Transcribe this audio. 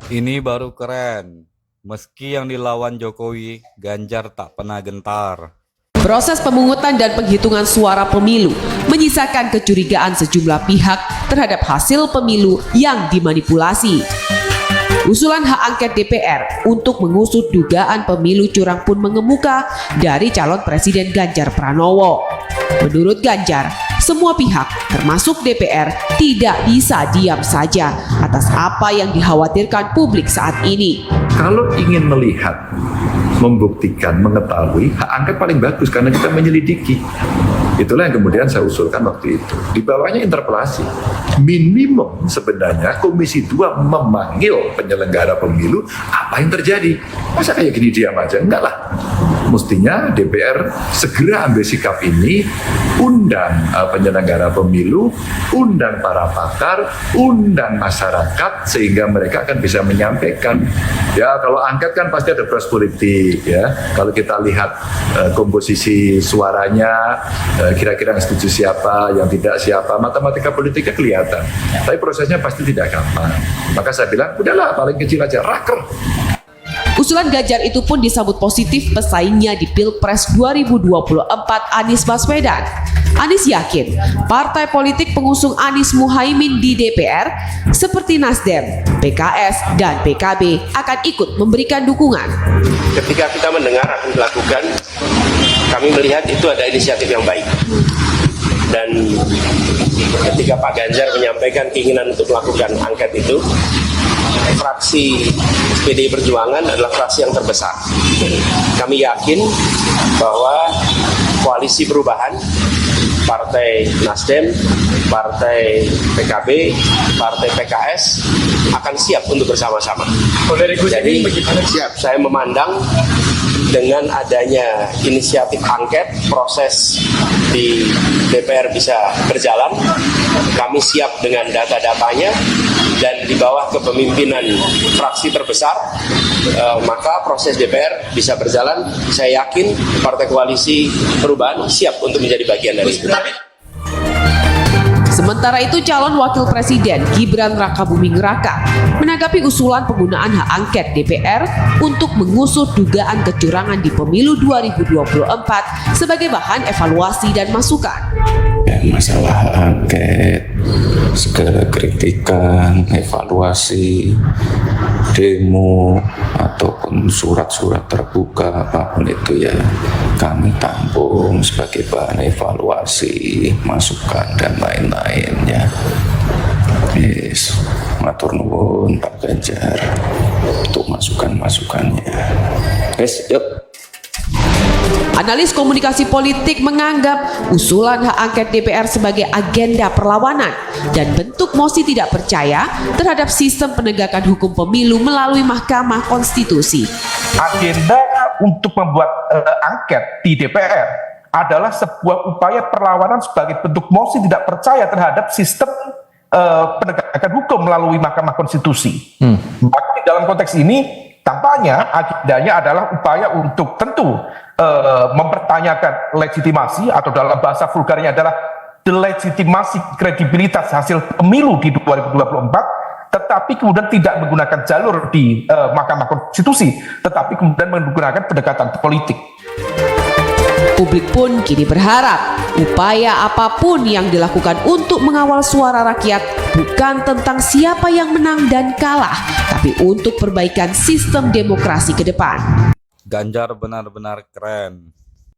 Ini baru keren. Meski yang dilawan Jokowi, Ganjar tak pernah gentar. Proses pemungutan dan penghitungan suara pemilu menyisakan kecurigaan sejumlah pihak terhadap hasil pemilu yang dimanipulasi. Usulan hak angket DPR untuk mengusut dugaan pemilu curang pun mengemuka dari calon Presiden Ganjar Pranowo. Menurut Ganjar, semua pihak termasuk DPR tidak bisa diam saja atas apa yang dikhawatirkan publik saat ini. Kalau ingin melihat, membuktikan, mengetahui, hak angket paling bagus karena kita menyelidiki. Itulah yang kemudian saya usulkan waktu itu. Di bawahnya interpelasi. Minimum sebenarnya Komisi 2 memanggil penyelenggara pemilu, apa yang terjadi? Masa kayak gini diam aja? Enggak lah. Mestinya DPR segera ambil sikap ini, undang penyelenggara pemilu, undang para pakar, undang masyarakat, sehingga mereka akan bisa menyampaikan. Ya, kalau angket kan pasti ada proses politik, ya. Kalau kita lihat komposisi suaranya, kira-kira yang setuju siapa, yang tidak siapa, matematika politiknya kelihatan. Tapi prosesnya pasti tidak gampang. Maka saya bilang, udahlah paling kecil aja, raker. Usulan Ganjar itu pun disambut positif pesaingnya di Pilpres 2024, Anies Baswedan. Anies yakin partai politik pengusung Anies Muhaimin di DPR seperti Nasdem, PKS, dan PKB akan ikut memberikan dukungan. Ketika kita mendengar akan dilakukan, kami melihat itu ada inisiatif yang baik. Dan ketika Pak Ganjar menyampaikan keinginan untuk melakukan angket itu, fraksi PDI Perjuangan adalah fraksi yang terbesar. Kami yakin bahwa koalisi perubahan, Partai Nasdem, Partai PKB, Partai PKS akan siap untuk bersama-sama. Jadi siap, saya memandang dengan adanya inisiatif angket, proses di DPR bisa berjalan. Kami siap dengan data-datanya, dan di bawah kepemimpinan fraksi terbesar, maka proses DPR bisa berjalan. Saya yakin Partai Koalisi Perubahan siap untuk menjadi bagian dari itu. Sementara itu, calon wakil presiden Gibran Rakabuming Raka menanggapi usulan penggunaan hak angket DPR untuk mengusut dugaan kecurangan di pemilu 2024 sebagai bahan evaluasi dan masukan. Masalah hak angket, segala kritikan, evaluasi, demo, ataupun surat-surat terbuka, apapun itu ya kami tampung sebagai bahan evaluasi, masukan, dan lain-lain ya. Yes, matur nuwun Pak Ganjar untuk masukan-masukannya. Yes, yuk. Analis komunikasi politik menganggap usulan hak angket DPR sebagai agenda perlawanan dan bentuk mosi tidak percaya terhadap sistem penegakan hukum pemilu melalui Mahkamah Konstitusi. Agenda untuk membuat angket di DPR adalah sebuah upaya perlawanan sebagai bentuk mosi tidak percaya terhadap sistem penegakan hukum melalui Mahkamah Konstitusi. Maka di dalam konteks ini tampaknya agendanya adalah upaya untuk tentu mempertanyakan legitimasi, atau dalam bahasa vulgarnya adalah delegitimasi kredibilitas hasil pemilu di 2024, tetapi kemudian tidak menggunakan jalur di Mahkamah Konstitusi, tetapi kemudian menggunakan pendekatan politik. Publik pun kini berharap upaya apapun yang dilakukan untuk mengawal suara rakyat bukan tentang siapa yang menang dan kalah, tapi untuk perbaikan sistem demokrasi ke depan. Ganjar benar-benar keren.